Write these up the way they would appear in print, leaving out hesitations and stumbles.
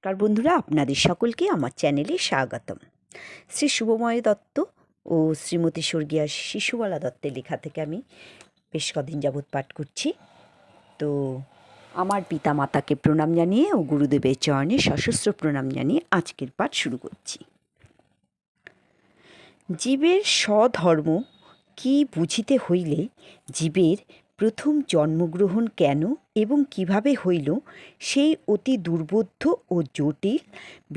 নমস্কার বন্ধুরা, আপনাদের সকলকে আমার চ্যানেলে স্বাগতম। শ্রী শুভময় দত্ত ও শ্রীমতী স্বর্গীয়া শিশুবালা দত্তের লেখা থেকে আমি বেশ কদিন যাবৎ পাঠ করছি। তো আমার পিতা মাতাকে প্রণাম জানিয়ে ও গুরুদেবের চরণে সশস্ত্র প্রণাম জানিয়ে আজকের পাঠ শুরু করছি। জীবের স্বধর্ম কি বুঝিতে হইলে জীবের প্রথম জন্মগ্রহণ কেন এবং কিভাবে হইল, সেই অতি দুর্বোধ্য ও জটিল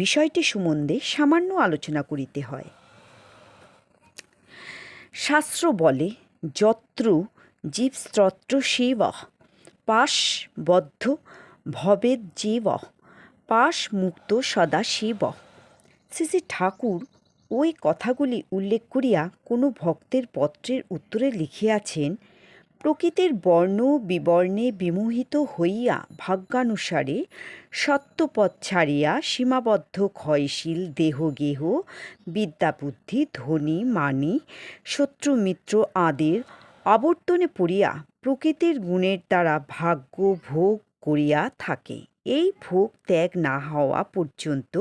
বিষয়টি সম্বন্ধে সামান্য আলোচনা করিতে হয়। শাস্ত্র বলে, যত্র জীবস্তত্র শিব পাশবদ্ধ ভবেদ জীব পাশমুক্ত সদা শিব। শ্রী শ্রী ঠাকুর ওই কথাগুলি উল্লেখ করিয়া কোনো ভক্তের পত্রের উত্তরে লিখিয়াছেন, প্রকৃতির বর্ণ বিবর্ণে বিমোহিত হইয়া ভাগ্যানুসারে সত্যপথ ছাড়িয়া সীমাবদ্ধ ক্ষয়শীল দেহগেহ বিদ্যাবুদ্ধি ধনী মানি শত্রু মিত্র আদির আবর্তনে পড়িয়া প্রকৃতির গুণের দ্বারা ভাগ্য ভোগ করিয়া থাকে। এই ভোগ ত্যাগ না হওয়া পর্যন্ত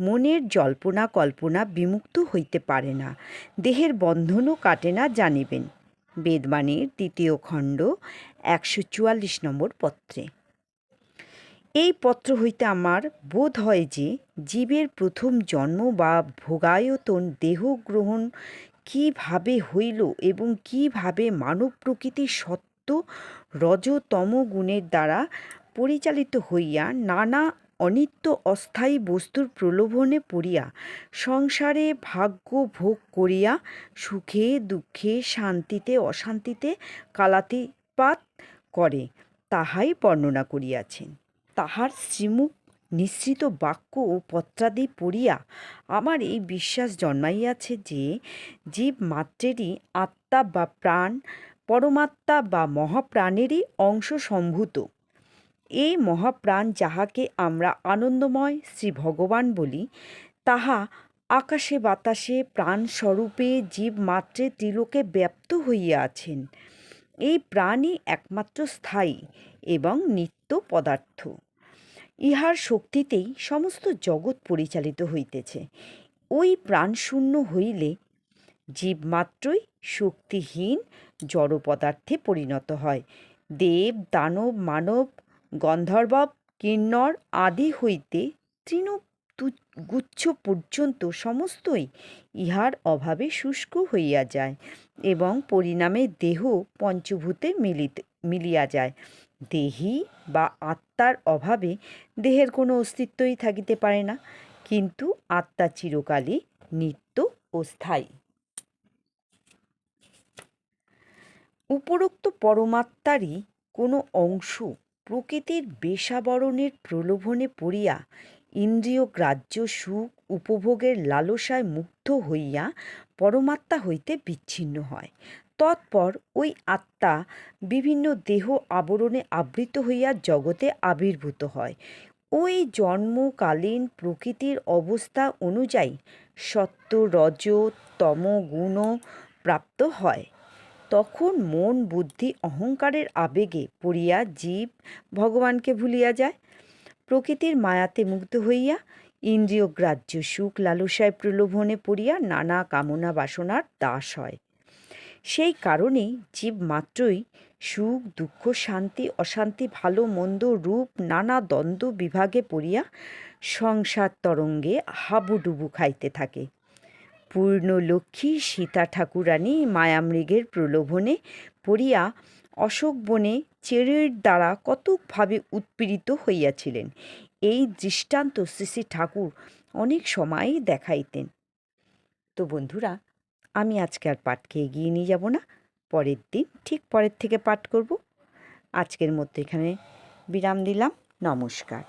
মনের জল্পনা কল্পনা বিমুক্ত হইতে পারে না, দেহের বন্ধনও কাটে না জানিবেন। বেদবাণীর 2য় খণ্ড 144 নম্বর পত্রে। এই পত্র হইতে আমার বোধ হয় যে জীবের প্রথম জন্ম বা ভোগায়তন দেহ গ্রহণ কীভাবে হইল এবং কীভাবে মানব প্রকৃতির সত্য রজতম গুণের দ্বারা পরিচালিত হইয়া নানা অনিত্য অস্থায়ী বস্তুর প্রলোভনে পড়িয়া সংসারে ভাগ্য ভোগ করিয়া সুখে দুঃখে শান্তিতে অশান্তিতে কালাতিপাত করে, তাহাই বর্ণনা করিয়াছেন। তাহার শ্রীমুখ নিঃসৃত বাক্য ও পত্রাদি পড়িয়া আমার এই বিশ্বাস জন্মাইয়াছে যে জীব মাত্রেরই আত্মা বা প্রাণ পরমাত্মা বা মহাপ্রাণেরই অংশ সম্ভূত। এই মহাপ্রাণ যাহাকে আমরা আনন্দময় শ্রী ভগবান বলি, তাহা আকাশে বাতাসে প্রাণস্বরূপে জীবমাত্রে ত্রিলোকে ব্যাপ্ত হইয়া আছেন। এই প্রাণই একমাত্র স্থায়ী এবং নিত্য পদার্থ। ইহার শক্তিতেই সমস্ত জগৎ পরিচালিত হইতেছে। ওই প্রাণশূন্য হইলে জীবমাত্রই শক্তিহীন জড় পদার্থে পরিণত হয়। দেব দানব মানব গন্ধর্ব কিন্নর আদি হইতে তৃণগুচ্ছ পর্যন্ত সমস্তই ইহার অভাবে শুষ্ক হইয়া যায় এবং পরিণামে দেহ পঞ্চভূতে মিলিয়া যায়। দেহী বা আত্মার অভাবে দেহের কোনো অস্তিত্বই থাকিতে পারে না, কিন্তু আত্মা চিরকালই নিত্য ও স্থায়ী। উপরোক্ত পরমাত্মারই কোনো অংশ প্রকৃতির বেশাবরণের প্রলোভনে পড়িয়া ইন্দ্রিয় গ্রাহ্য সুখ উপভোগের লালসায় মুগ্ধ হইয়া পরমাত্মা হইতে বিচ্ছিন্ন হয়। তৎপর ওই আত্মা বিভিন্ন দেহ আবরণে আবৃত হইয়া জগতে আবির্ভূত হয়। ওই জন্মকালীন প্রকৃতির অবস্থা অনুযায়ী সত্য রজ তম গুণও প্রাপ্ত হয়। তখন মন বুদ্ধি অহংকারের আবেগে পড়িয়া জীব ভগবানকে ভুলিয়া যায়। প্রকৃতির মায়াতে মুগ্ধ হইয়া ইন্দ্রিয় গ্রাহ্য সুখ লালসায় প্রলোভনে পড়িয়া নানা কামনা বাসনার দাস হয়। সেই কারণেই জীব মাত্রই সুখ দুঃখ শান্তি অশান্তি ভালো মন্দ রূপ নানা দ্বন্দ্ব বিভাগে পড়িয়া সংসার তরঙ্গে হাবুডুবু খাইতে থাকে। পূর্ণলক্ষ্মী সীতা ঠাকুরানী মায়ামৃগের প্রলোভনে পড়িয়া অশোক বনে চেরের দ্বারা কতকভাবে উৎপীড়িত হইয়াছিলেন। এই দৃষ্টান্ত শ্রী শ্রী ঠাকুর অনেক সময়ই দেখাইতেন। তো বন্ধুরা, আমি আজকে আর পাঠকে এগিয়ে নিয়ে যাব না, পরের দিন ঠিক পরের থেকে পাঠ করব। আজকের মতো এখানে বিরাম দিলাম। নমস্কার।